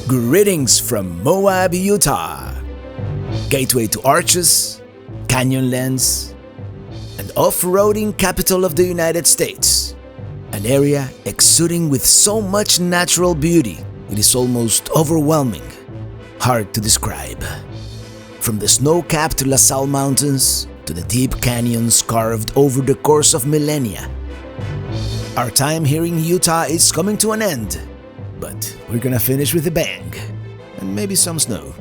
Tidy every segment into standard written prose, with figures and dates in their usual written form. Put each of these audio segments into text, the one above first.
Greetings from Moab, Utah. Gateway to arches, canyonlands, and off-roading capital of the United States. An area exuding with so much natural beauty, it is almost overwhelming, hard to describe. From the snow-capped La Salle Mountains to the deep canyons carved over the course of millennia. Our time here in Utah is coming to an end, but we're gonna finish with a bang, and maybe some snow.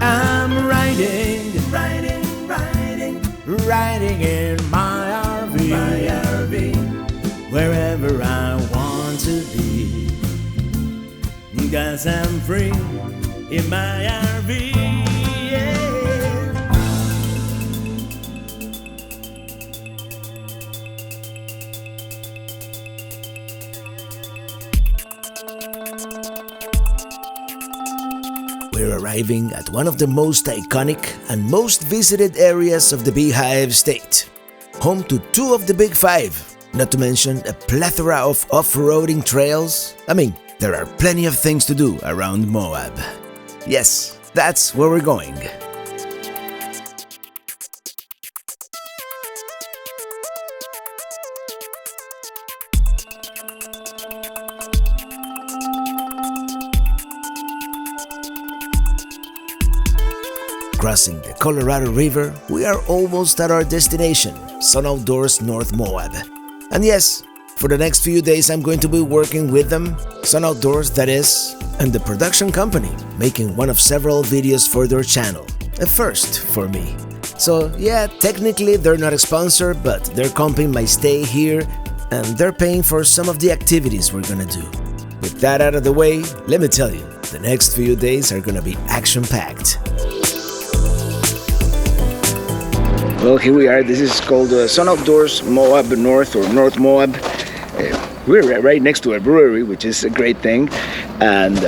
I'm riding in my RV, wherever I want to be, 'cause I'm free in my RV. We're arriving at one of the most iconic and most visited areas of the Beehive State, home to two of the Big Five, not to mention a plethora of off-roading trails. I mean, there are plenty of things to do around Moab. Yes, that's where we're going. Crossing the Colorado River, we are almost at our destination, Sun Outdoors North Moab. And yes, for the next few days I'm going to be working with them, Sun Outdoors that is, and the production company, making one of several videos for their channel, a first for me. So yeah, technically they're not a sponsor, but they're comping my stay here and they're paying for some of the activities we're gonna do. With that out of the way, let me tell you, the next few days are gonna be action-packed. Well, here we are. This is called Sun Outdoors Moab North or North Moab. We're right next to a brewery, which is a great thing. And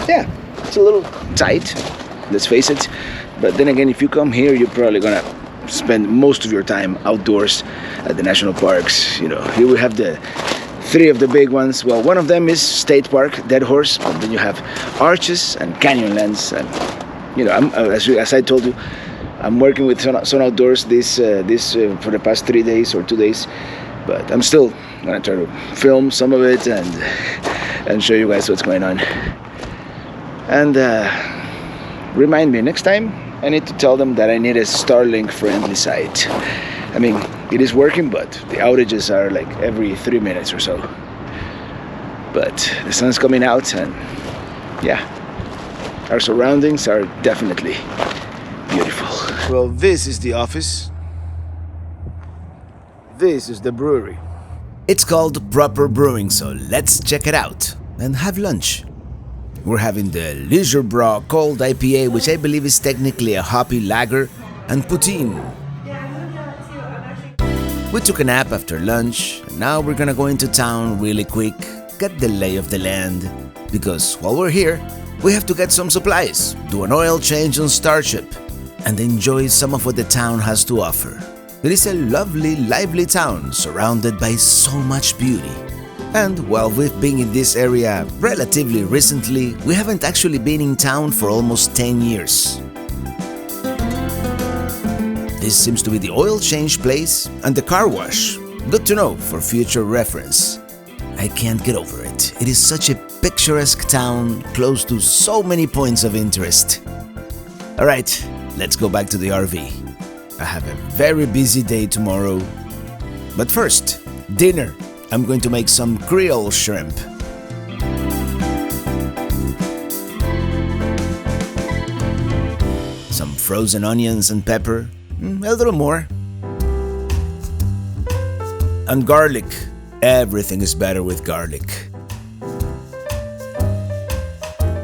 yeah, it's a little tight, let's face it. But then again, if you come here, you're probably gonna spend most of your time outdoors at the national parks. You know, here we have the three of the big ones. Well, one of them is State Park, Dead Horse. But then you have Arches and Canyonlands. And you know, as I told you, I'm working with Sun Outdoors this for the past 3 days or 2 days, but I'm still gonna try to film some of it and show you guys what's going on. And remind me next time, I need to tell them that I need a Starlink friendly site. I mean, it is working, but the outages are like every 3 minutes or so. But the sun's coming out, and yeah, our surroundings are definitely beautiful. Well, this is the office. This is the brewery. It's called Proper Brewing, so let's check it out and have lunch. We're having the Leisure Bra Cold IPA, which I believe is technically a hoppy lager, and poutine. We took a nap after lunch, and now we're gonna go into town really quick, get the lay of the land, because while we're here, we have to get some supplies, do an oil change on Starship, and enjoy some of what the town has to offer. It is a lovely, lively town surrounded by so much beauty. And while we've been in this area relatively recently, we haven't actually been in town for almost 10 years. This seems to be the oil change place and the car wash. Good to know for future reference. I can't get over it. It is such a picturesque town, close to so many points of interest. Alright, let's go back to the RV. I have a very busy day tomorrow. But first, dinner. I'm going to make some Creole shrimp. Some frozen onions and pepper, a little more. And garlic. Everything is better with garlic.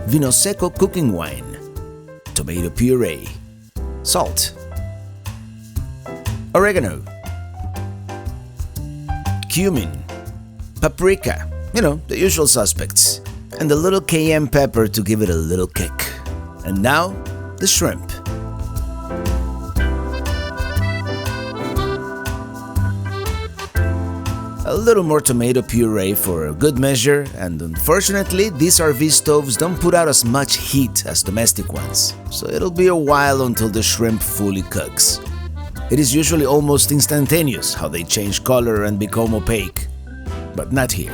Vino Seco cooking wine. Tomato puree. Salt. Oregano. Cumin. Paprika, you know, the usual suspects, and a little cayenne pepper to give it a little kick. And now, the shrimp. A little more tomato puree for a good measure, and unfortunately these RV stoves don't put out as much heat as domestic ones, so it'll be a while until the shrimp fully cooks. It is usually almost instantaneous how they change color and become opaque, but not here.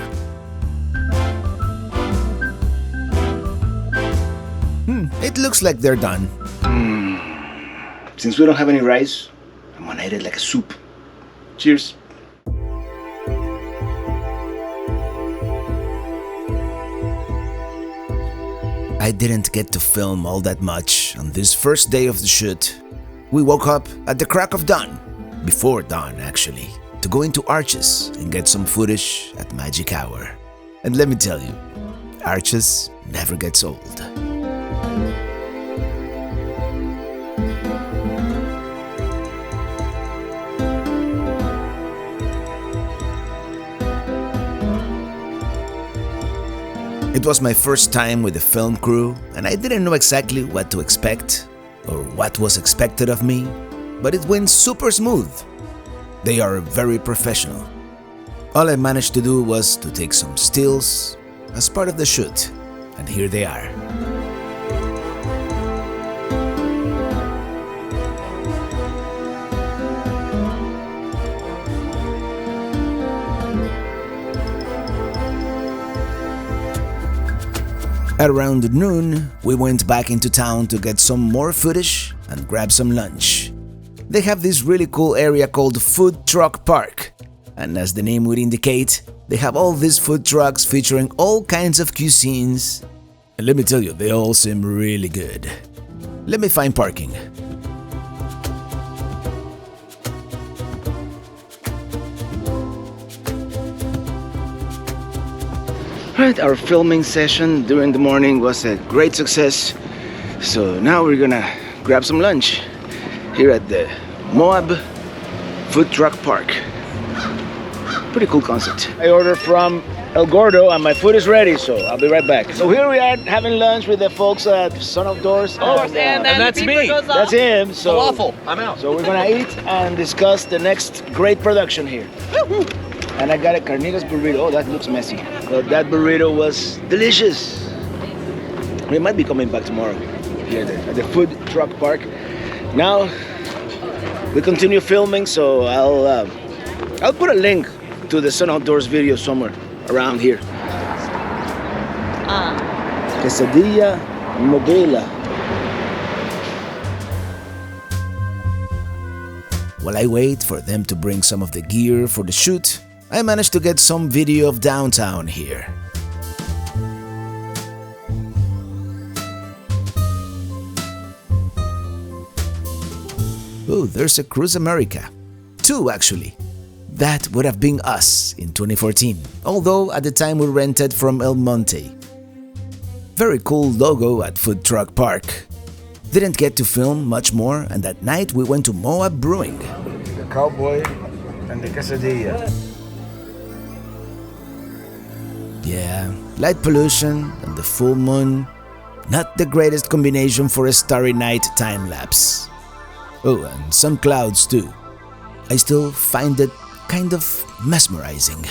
It looks like they're done. Since we don't have any rice, I'm gonna eat it like a soup. Cheers. I didn't get to film all that much on this first day of the shoot. We woke up at the crack of dawn, before dawn actually, to go into Arches and get some footage at magic hour. And let me tell you, Arches never gets old. It was my first time with the film crew, and I didn't know exactly what to expect or what was expected of me, but it went super smooth. They are very professional. All I managed to do was to take some stills as part of the shoot, and here they are. At around noon, we went back into town to get some more footage and grab some lunch. They have this really cool area called Food Truck Park, and as the name would indicate, they have all these food trucks featuring all kinds of cuisines. And let me tell you, they all seem really good. Let me find parking. Right, our filming session during the morning was a great success. So now we're gonna grab some lunch here at the Moab Food Truck Park. Pretty cool concept. I ordered from El Gordo and my food is ready, so I'll be right back. So here we are having lunch with the folks at Sun Outdoors. And that's me. That's him. So Falafel. I'm out. So we're gonna eat and discuss the next great production here. And I got a carnitas burrito. Oh, that looks messy. But that burrito was delicious. We might be coming back tomorrow here at the Food Truck Park. Now we continue filming, so I'll put a link to the Sun Outdoors video somewhere around here. Quesadilla Modela. While I wait for them to bring some of the gear for the shoot, I managed to get some video of downtown here. Oh, there's a Cruise America. Two, actually. That would have been us in 2014, although at the time we rented from El Monte. Very cool logo at Food Truck Park. Didn't get to film much more, and that night we went to Moab Brewing. The cowboy and the quesadilla. Yeah, light pollution and the full moon. Not the greatest combination for a starry night time-lapse. Oh, and some clouds too. I still find it kind of mesmerizing.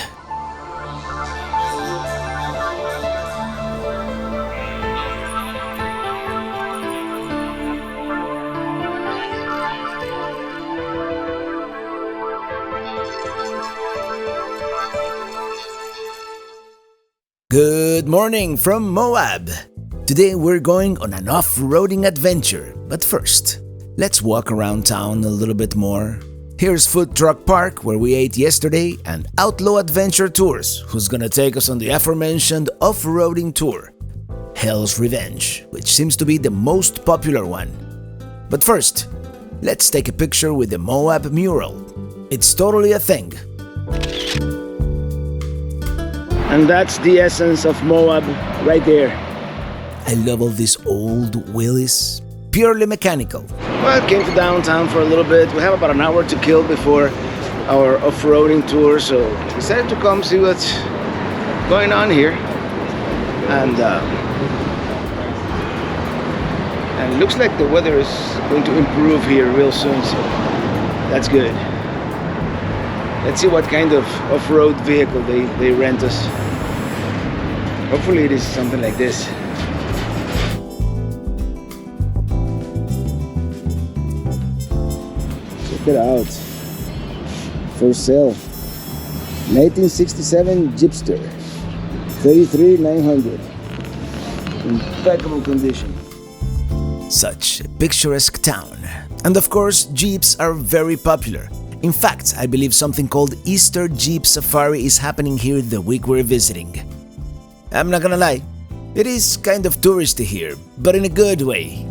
Good morning from Moab! Today we're going on an off-roading adventure, but first, let's walk around town a little bit more. Here's Food Truck Park, where we ate yesterday, and Outlaw Adventure Tours, who's gonna take us on the aforementioned off-roading tour, Hell's Revenge, which seems to be the most popular one. But first, let's take a picture with the Moab mural. It's totally a thing. And that's the essence of Moab right there. I love all these old wheelies, purely mechanical. Well, came to downtown for a little bit. We have about an hour to kill before our off-roading tour, so decided to come see what's going on here. And it looks like the weather is going to improve here real soon, so that's good. Let's see what kind of off-road vehicle they rent us. Hopefully it is something like this. Check it out. For sale. 1967 Jeepster. 33,900. Impeccable condition. Such a picturesque town. And of course, Jeeps are very popular. In fact, I believe something called Easter Jeep Safari is happening here the week we're visiting. I'm not gonna lie, it is kind of touristy here, but in a good way.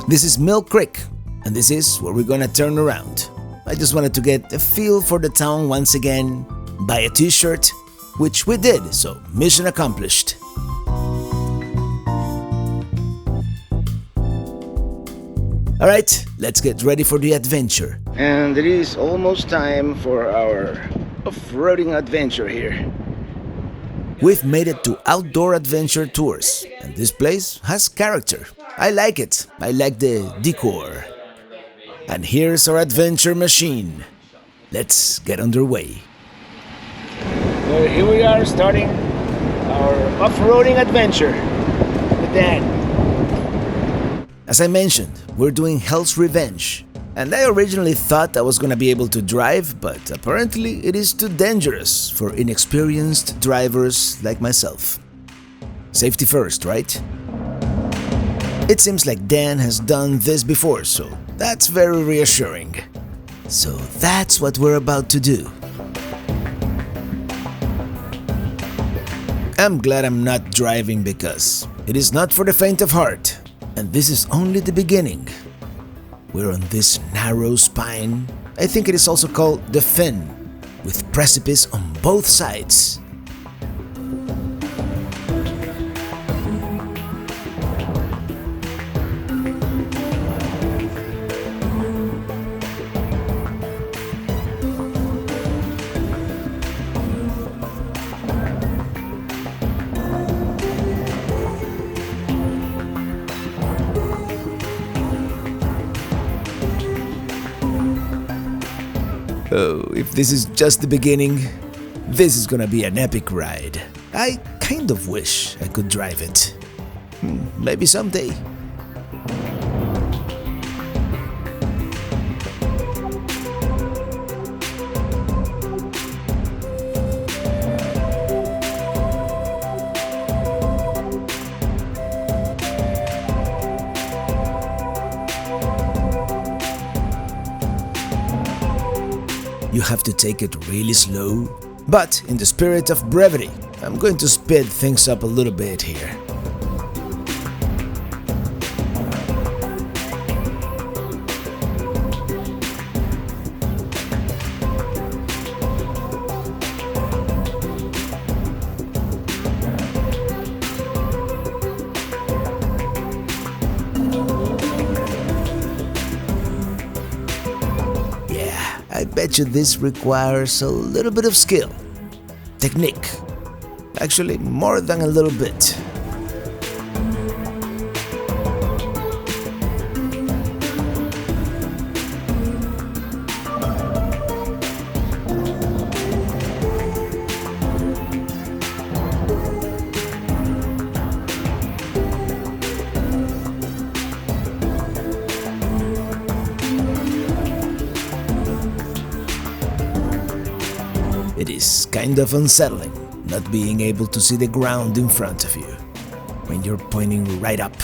This is Mill Creek, and this is where we're gonna turn around. I just wanted to get a feel for the town once again, buy a t-shirt, which we did, so mission accomplished. Alright, let's get ready for the adventure. And it is almost time for our off-roading adventure here. We've made it to Outdoor Adventure Tours, and this place has character. I like it. I like the decor. And here's our adventure machine. Let's get underway. So here we are starting our off-roading adventure with Dan. As I mentioned, we're doing Hell's Revenge. And I originally thought I was gonna be able to drive, but apparently it is too dangerous for inexperienced drivers like myself. Safety first, right? It seems like Dan has done this before, so that's very reassuring. So that's what we're about to do. I'm glad I'm not driving because it is not for the faint of heart. And this is only the beginning. We're on this narrow spine. I think it is also called the Fin, with precipice on both sides. Oh, if this is just the beginning, this is gonna be an epic ride. I kind of wish I could drive it. Maybe someday. You have to take it really slow, but in the spirit of brevity, I'm going to speed things up a little bit here. I bet you this requires a little bit of skill, technique, actually more than a little bit. It is kind of unsettling not being able to see the ground in front of you when you're pointing right up.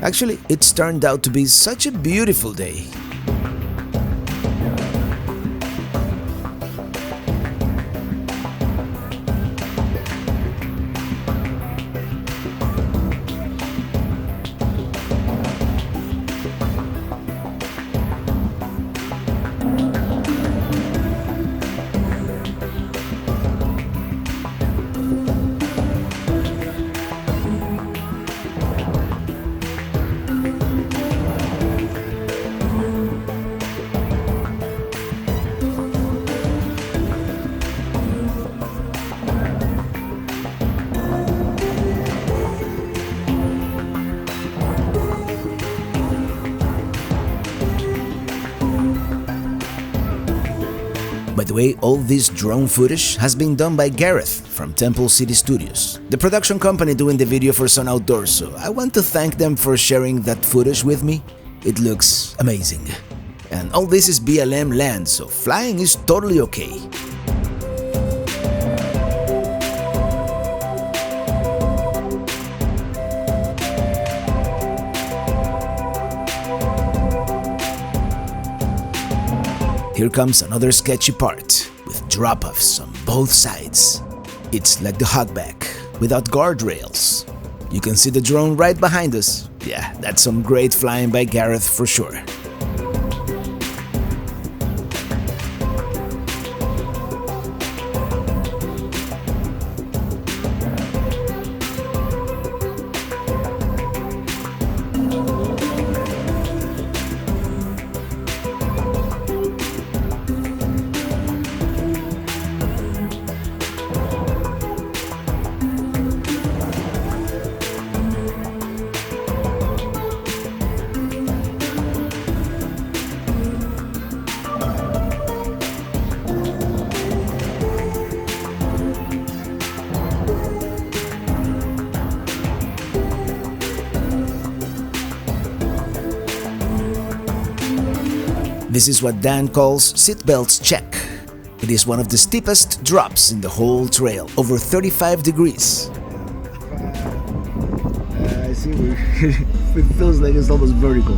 Actually, it's turned out to be such a beautiful day. the way, all this drone footage has been done by Gareth from Temple City Studios, the production company doing the video for Sun Outdoors, so I want to thank them for sharing that footage with me. It looks amazing. And all this is BLM land, so flying is totally okay. Here comes another sketchy part, with drop-offs on both sides. It's like the hogback, without guardrails. You can see the drone right behind us. Yeah, that's some great flying by Gareth for sure. This is what Dan calls seatbelts check. It is one of the steepest drops in the whole trail, over 35 degrees. I see. It feels like it's almost vertical.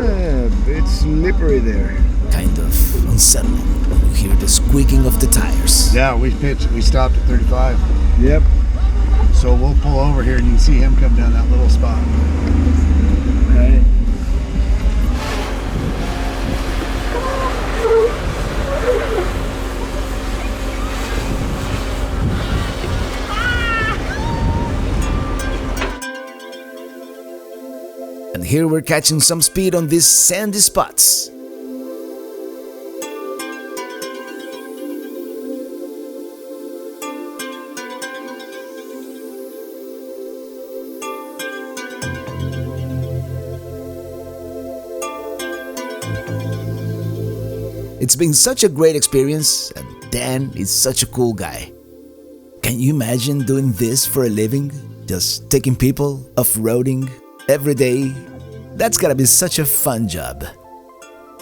Yeah, it's slippery there. Kind of unsettling when you hear the squeaking of the tires. Yeah, we stopped at 35. Yep. So we'll pull over here and you can see him come down that little spot. Right. And here we're catching some speed on these sandy spots. It's been such a great experience, and Dan is such a cool guy. Can you imagine doing this for a living? Just taking people off-roading every day? That's gotta be such a fun job.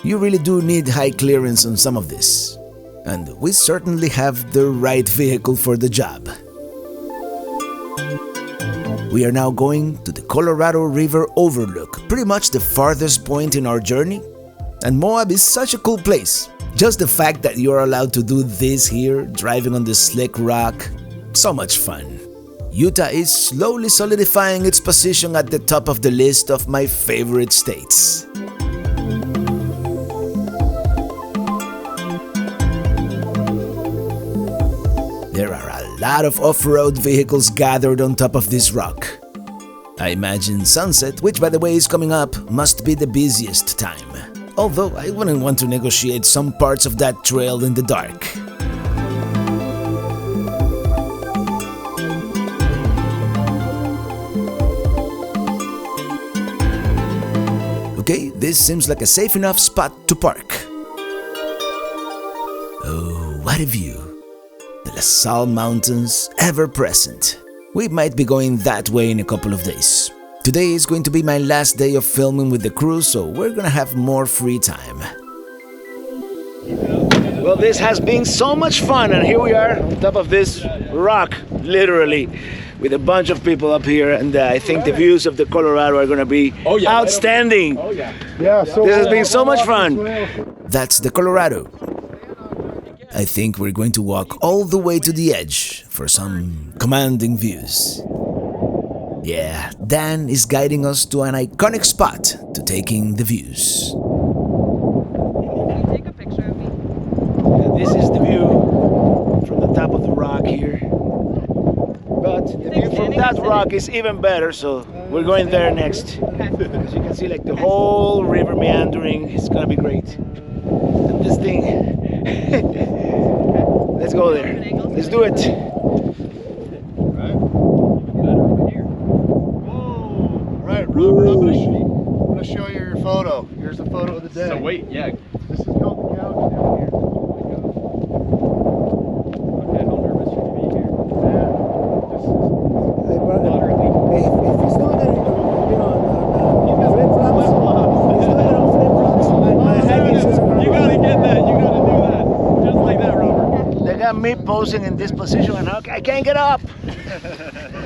You really do need high clearance on some of this. And we certainly have the right vehicle for the job. We are now going to the Colorado River Overlook, pretty much the farthest point in our journey. And Moab is such a cool place. Just the fact that you're allowed to do this here, driving on the slick rock, so much fun. Utah is slowly solidifying its position at the top of the list of my favorite states. There are a lot of off-road vehicles gathered on top of this rock. I imagine sunset, which by the way is coming up, must be the busiest time. Although I wouldn't want to negotiate some parts of that trail in the dark. Okay, this seems like a safe enough spot to park. Oh, what a view! The La Salle Mountains, ever present. We might be going that way in a couple of days. Today is going to be my last day of filming with the crew, so we're gonna have more free time. Well, this has been so much fun, and here we are on top of this rock, literally, with a bunch of people up here, and I think the views of the Colorado are gonna be outstanding. Yeah, so This has been so much fun. That's the Colorado. I think we're going to walk all the way to the edge for some commanding views. Yeah, Dan is guiding us to an iconic spot to take in the views. Can you take a picture of me? Yeah, this is the view from the top of the rock here. But the view from that rock is even better, so we're going there next. As you can see, like the whole river meandering. It's gonna be great. And this thing, let's go there. Let's do it. Right, rubber wait, yeah. This is called the couch down here. Okay, how nervous should you be here? This is Moderately. Hey, if he's doing it, on flip-flops, Flip-flops. he's doing it on flip-flops, my haggies isn't gonna You work. gotta get that. You gotta do that. Just like that, Robert. They got me posing in this position and I can't get up.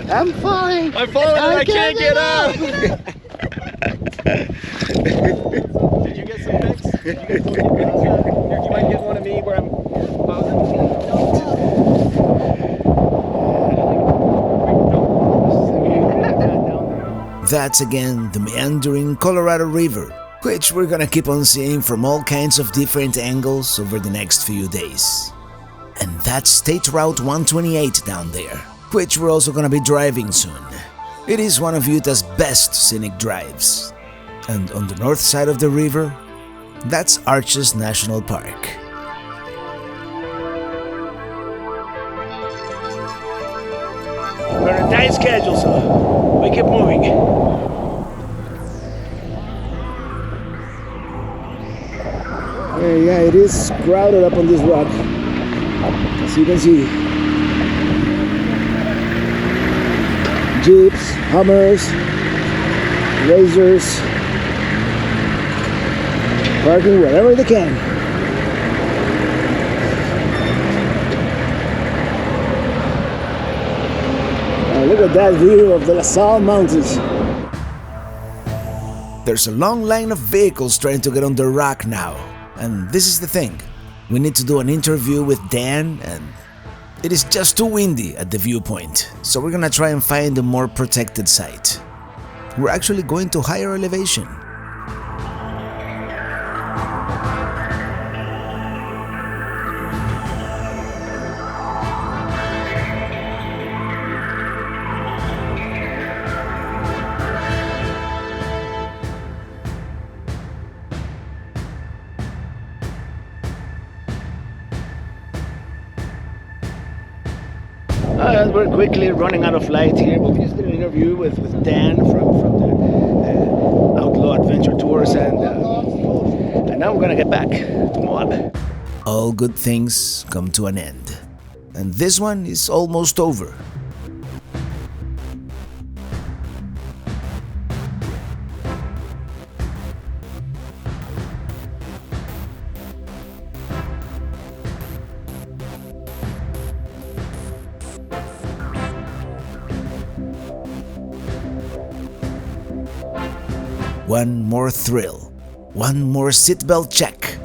I'm falling. I'm falling and I can't get up. Did you get some pics? Did you get some pics? Here, you might get one of me where I'm That's again the meandering Colorado River, which we're gonna keep on seeing from all kinds of different angles over the next few days. And that's State Route 128 down there, which we're also gonna be driving soon. It is one of Utah's best scenic drives. And on the north side of the river, that's Arches National Park. We're on a tight schedule, so we keep moving. Yeah, it is crowded up on this rock, as you can see. Jeeps, Hummers, Razors, parking wherever they can. Look at that view of the La Salle Mountains. There's a long line of vehicles trying to get on the rock now. And this is the thing. We need to do an interview with Dan, and it is just too windy at the viewpoint. So we're gonna try and find a more protected site. We're actually going to higher elevation. We're quickly running out of light here, but we just did an interview with Dan from the Outlaw Adventure Tours, and now we're gonna get back to Moab. All good things come to an end. And this one is almost over. One more thrill, one more seatbelt check.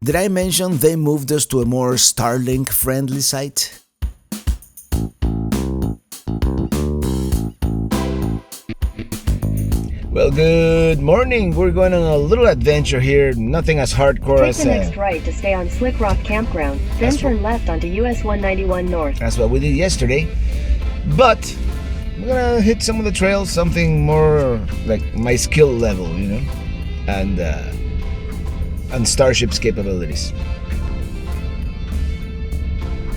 Did I mention they moved us to a more Starlink-friendly site? Well, good morning. We're going on a little adventure here. Nothing as hardcore Take as the next right to stay on Slick Rock Campground, then turn left onto US 191 North. That's what we did yesterday. But we're gonna hit some of the trails, something more like my skill level, you know, and Starship's capabilities.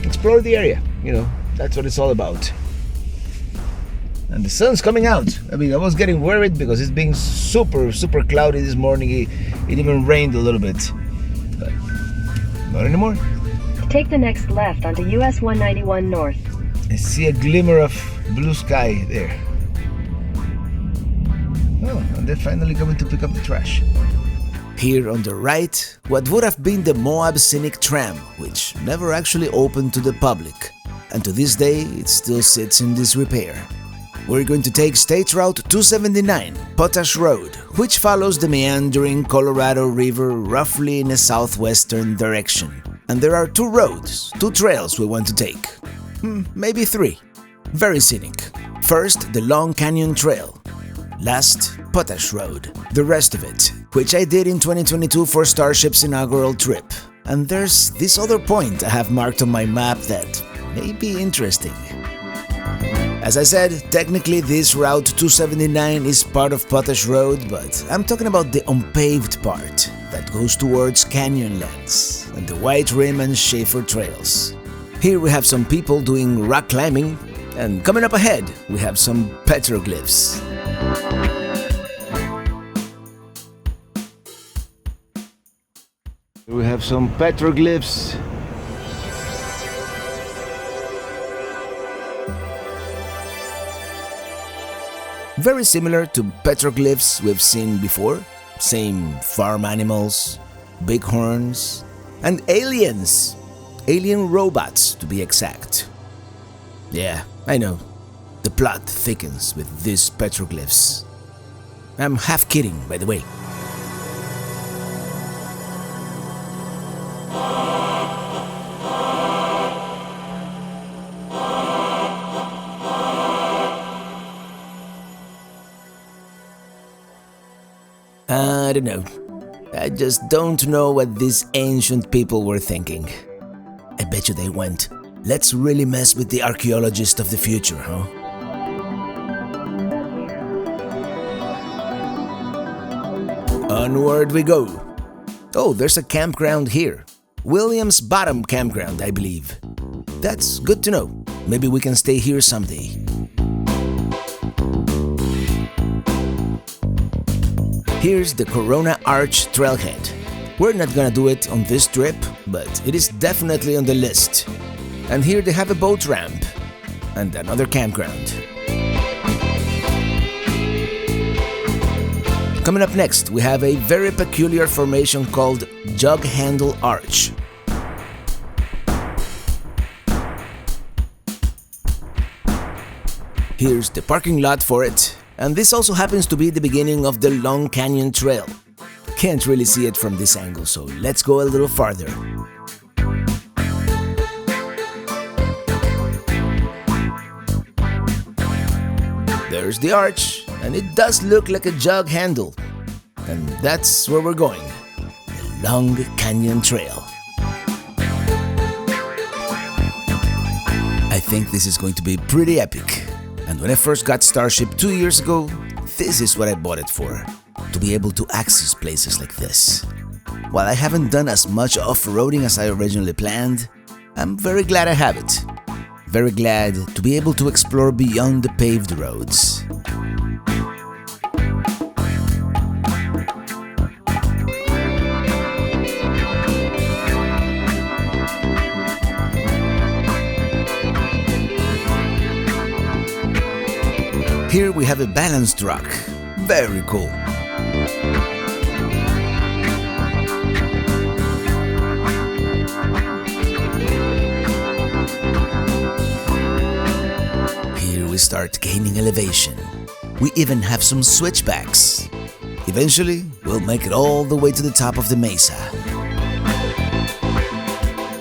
Explore the area, you know, that's what it's all about. And the sun's coming out. I mean, I was getting worried because it's being super cloudy this morning. It even rained a little bit, but not anymore. Take the next left onto US 191 North. I see a glimmer of blue sky there. Oh, and they're finally coming to pick up the trash. Here on the right, what would have been the Moab Scenic Tram, which never actually opened to the public. And to this day, it still sits in disrepair. We're going to take State Route 279, Potash Road, which follows the meandering Colorado River roughly in a southwestern direction. And there are two trails we want to take. Maybe three. Very scenic. First, the Long Canyon Trail. Last, Potash Road. The rest of it, which I did in 2022 for Starship's inaugural trip. And there's this other point I have marked on my map that may be interesting. As I said, technically this Route 279 is part of Potash Road, but I'm talking about the unpaved part that goes towards Canyonlands and the White Rim and Schaefer trails. Here we have some people doing rock climbing, and coming up ahead we have some petroglyphs. We have some petroglyphs. Very similar to petroglyphs we've seen before. Same farm animals, bighorns, and aliens. Alien robots, to be exact. Yeah, I know. The plot thickens with these petroglyphs. I'm half kidding, by the way. I don't know. I just don't know what these ancient people were thinking. I bet you they went, let's really mess with the archaeologist of the future, huh? Onward we go. Oh, there's a campground here. Williams Bottom Campground, I believe. That's good to know. Maybe we can stay here someday. Here's the Corona Arch Trailhead. We're not gonna do it on this trip, but it is definitely on the list. And here they have a boat ramp and another campground. Coming up next, we have a very peculiar formation called Jug Handle Arch. Here's the parking lot for it. And this also happens to be the beginning of the Long Canyon Trail. Can't really see it from this angle, so let's go a little farther. There's the arch, and it does look like a jug handle. And that's where we're going, the Long Canyon Trail. I think this is going to be pretty epic. And when I first got Starship 2 years ago, this is what I bought it for. To be able to access places like this. While I haven't done as much off-roading as I originally planned, I'm very glad I have it. Very glad to be able to explore beyond the paved roads. Here we have a balanced rock. Very cool. Here we start gaining elevation. We even have some switchbacks. Eventually, we'll make it all the way to the top of the mesa.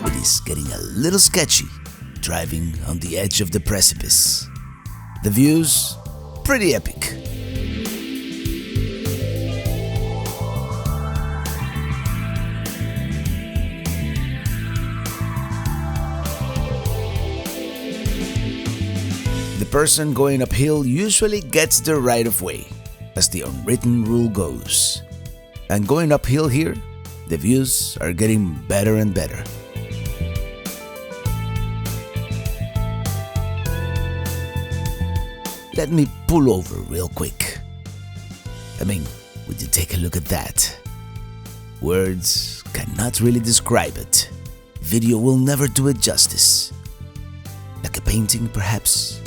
It is getting a little sketchy, driving on the edge of the precipice. The views, pretty epic. person going uphill usually gets the right of way, as the unwritten rule goes. And going uphill here, the views are getting better and better. Let me pull over real quick. I mean, would you take a look at that? Words cannot really describe it. Video will never do it justice. Like a painting, perhaps?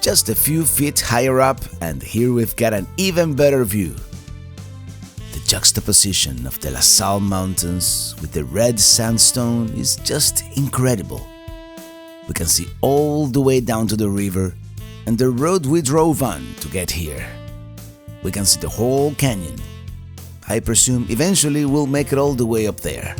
Just a few feet higher up, and here we've got an even better view. The juxtaposition of the La Salle Mountains with the red sandstone is just incredible. We can see all the way down to the river and the road we drove on to get here. We can see the whole canyon. I presume eventually we'll make it all the way up there.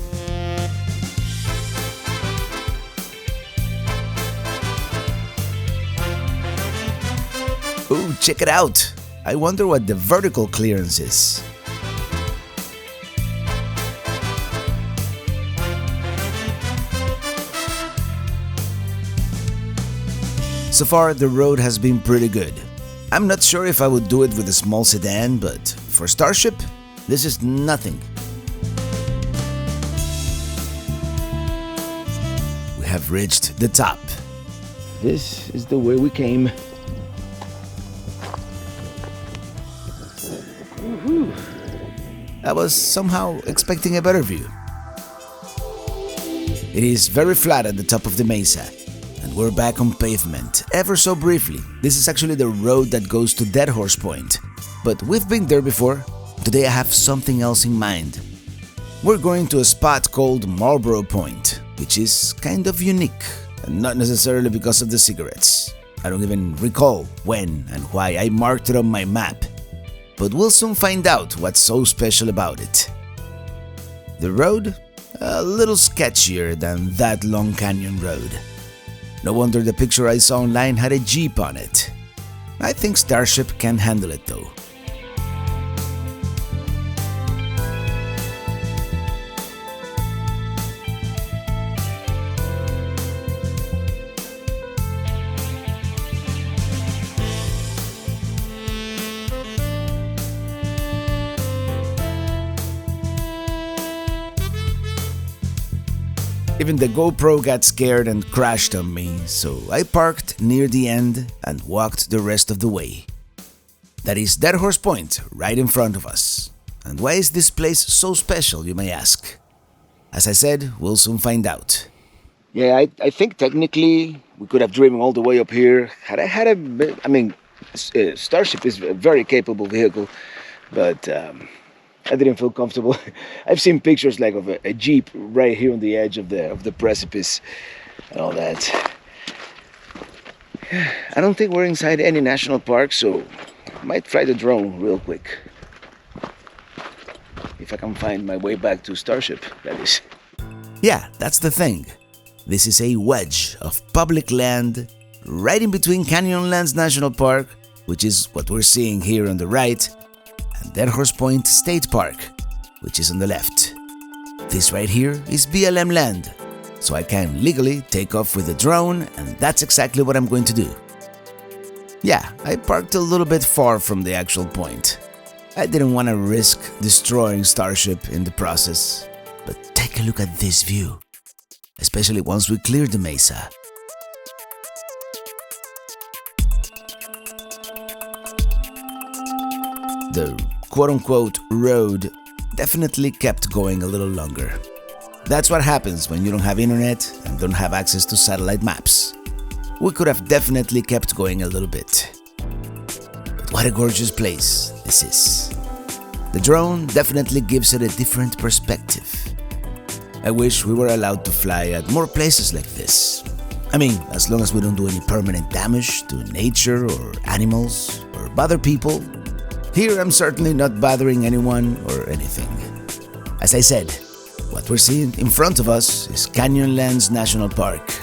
Oh, check it out! I wonder what the vertical clearance is. So far, the road has been pretty good. I'm not sure if I would do it with a small sedan, but for Starship, this is nothing. We have reached the top. This is the way we came. Woohoo! I was somehow expecting a better view. It is very flat at the top of the mesa, and we're back on pavement, ever so briefly. This is actually the road that goes to Dead Horse Point, but we've been there before. Today I have something else in mind. We're going to a spot called Marlboro Point, which is kind of unique, and not necessarily because of the cigarettes. I don't even recall when and why I marked it on my map, but we'll soon find out what's so special about it. The road? A little sketchier than that Long Canyon road. No wonder the picture I saw online had a Jeep on it. I think Starship can handle it though. Even the GoPro got scared and crashed on me, so I parked near the end and walked the rest of the way. That is Dead Horse Point, right in front of us. And why is this place so special, you may ask? As I said, we'll soon find out. Yeah, I think technically we could have driven all the way up here. Starship is a very capable vehicle, but I didn't feel comfortable. I've seen pictures like of a Jeep right here on the edge of the precipice and all that. I don't think we're inside any national park, so I might try the drone real quick. If I can find my way back to Starship, that is. Yeah, that's the thing. This is a wedge of public land right in between Canyonlands National Park, which is what we're seeing here on the right, and Dead Horse Point State Park, which is on the left. This right here is BLM land, so I can legally take off with the drone, and that's exactly what I'm going to do. Yeah, I parked a little bit far from the actual point. I didn't want to risk destroying Starship in the process, but take a look at this view, especially once we clear the mesa. The quote-unquote road definitely kept going a little longer. That's what happens when you don't have internet and don't have access to satellite maps. We could have definitely kept going a little bit. But what a gorgeous place this is. The drone definitely gives it a different perspective. I wish we were allowed to fly at more places like this. I mean, as long as we don't do any permanent damage to nature or animals or bother people. Here I'm certainly not bothering anyone or anything. As I said, what we're seeing in front of us is Canyonlands National Park.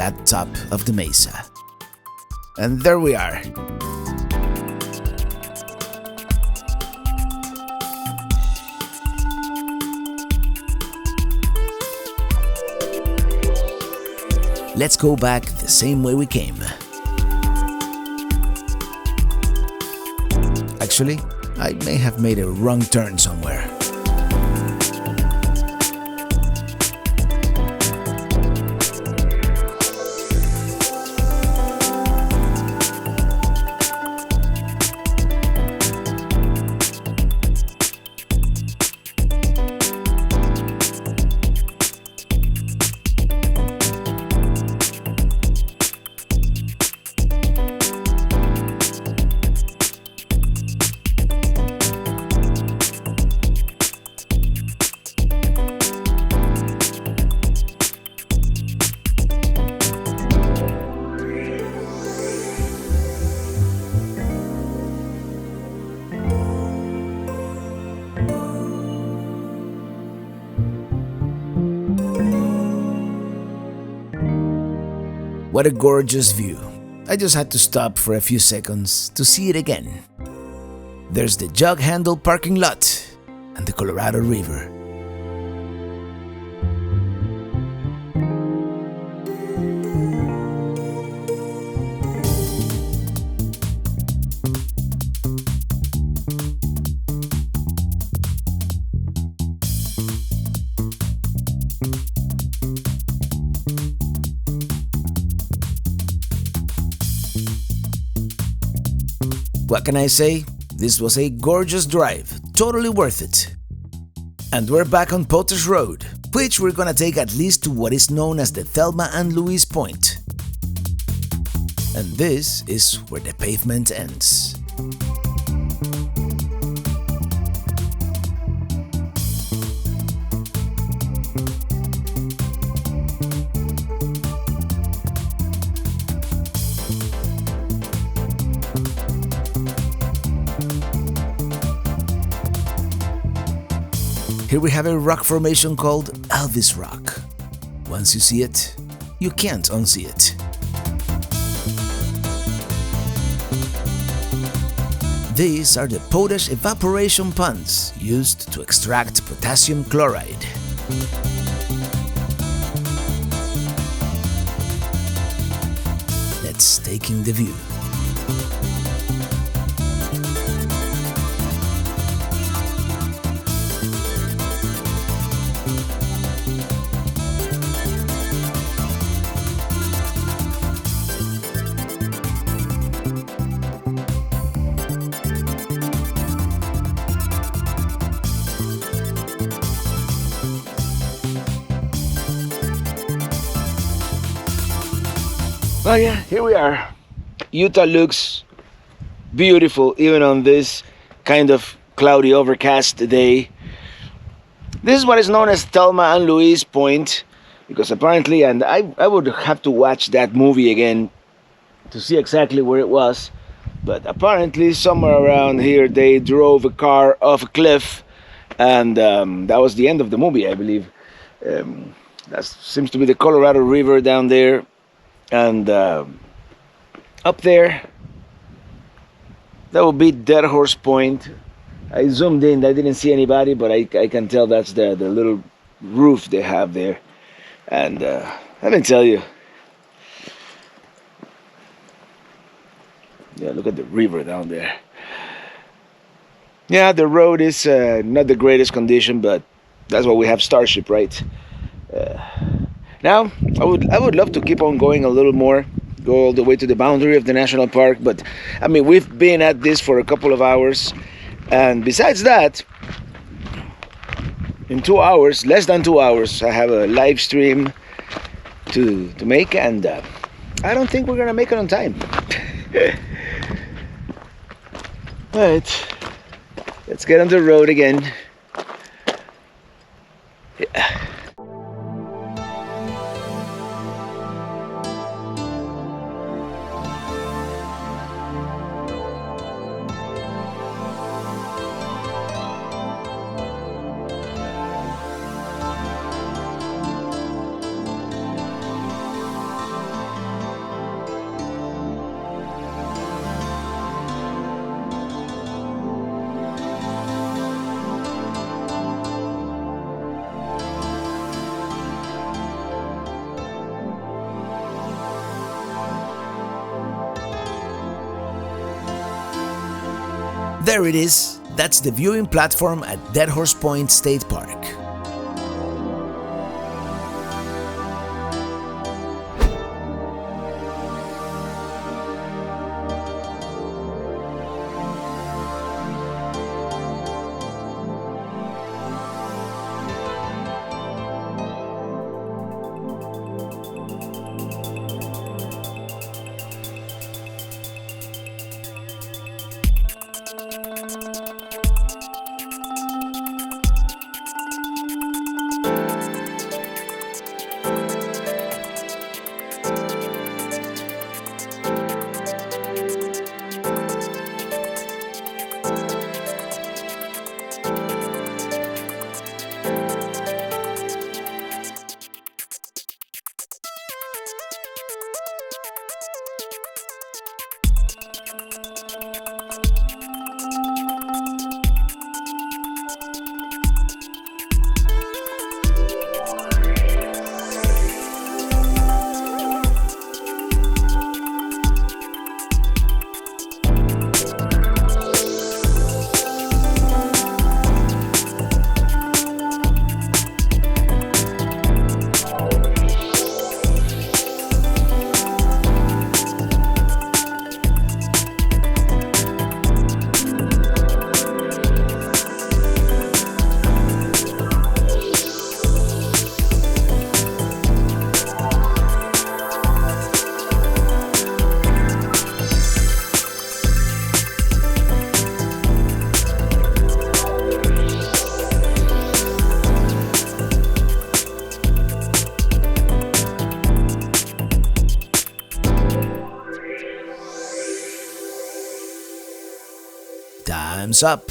flat top of the mesa. And there we are. Let's go back the same way we came. Actually, I may have made a wrong turn somewhere. What a gorgeous view. I just had to stop for a few seconds to see it again. There's the jug handle parking lot and the Colorado River. What can I say? This was a gorgeous drive, totally worth it. And we're back on Potash Road, which we're gonna take at least to what is known as the Thelma and Louise Point. And this is where the pavement ends. Here we have a rock formation called Elvis Rock. Once you see it, you can't unsee it. These are the potash evaporation ponds used to extract potassium chloride. Let's take in the view. Oh yeah, here we are. Utah looks beautiful even on this kind of cloudy, overcast day. This is what is known as Thelma and Louise Point, because apparently, and I would have to watch that movie again to see exactly where it was, but apparently somewhere around here they drove a car off a cliff, and that was the end of the movie, I believe. That seems to be the Colorado River down there. And up there, that would be Dead Horse Point. I zoomed in, I didn't see anybody, but I can tell that's the little roof they have there. And let me tell you, yeah, look at the river down there. Yeah, the road is not the greatest condition, but that's why we have Starship, right? Now, I would love to keep on going a little more, go all the way to the boundary of the national park, but I mean, we've been at this for a couple of hours, and besides that, in 2 hours, less than 2 hours, I have a live stream to make, and I don't think we're gonna make it on time. But let's get on the road again. Yeah. There it is. That's the viewing platform at Dead Horse Point State Park. Time's up.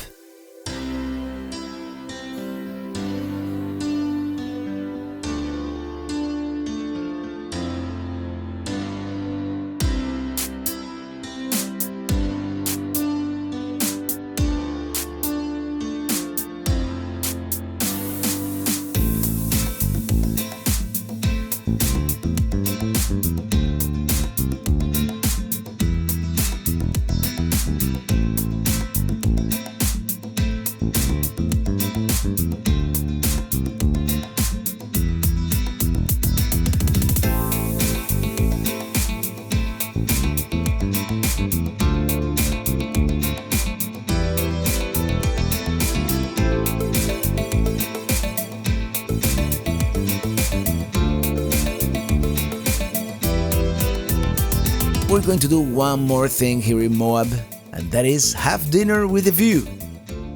We're going to do one more thing here in Moab, and that is have dinner with a view.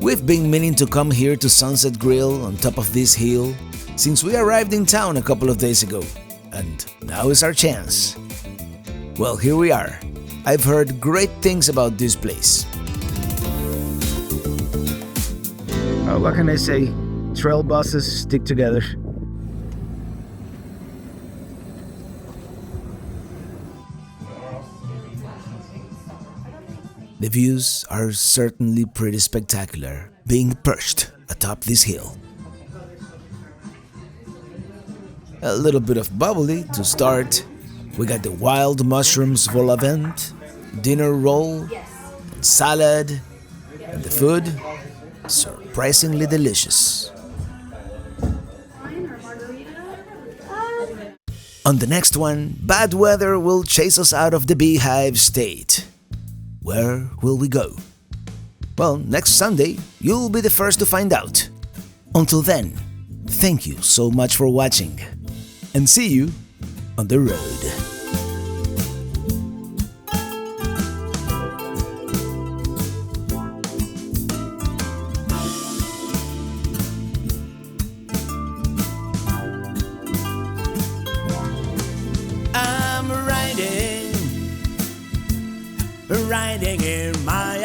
We've been meaning to come here to Sunset Grill on top of this hill since we arrived in town a couple of days ago, and now is our chance. Well, here we are. I've heard great things about this place. What can I say? Trail bosses stick together. The views are certainly pretty spectacular, being perched atop this hill. A little bit of bubbly to start. We got the wild mushrooms vol au vent, dinner roll, and salad, and the food, surprisingly delicious. On the next one, bad weather will chase us out of the beehive state. Where will we go? Well, next Sunday, you'll be the first to find out. Until then, thank you so much for watching, and see you on the road. Riding in my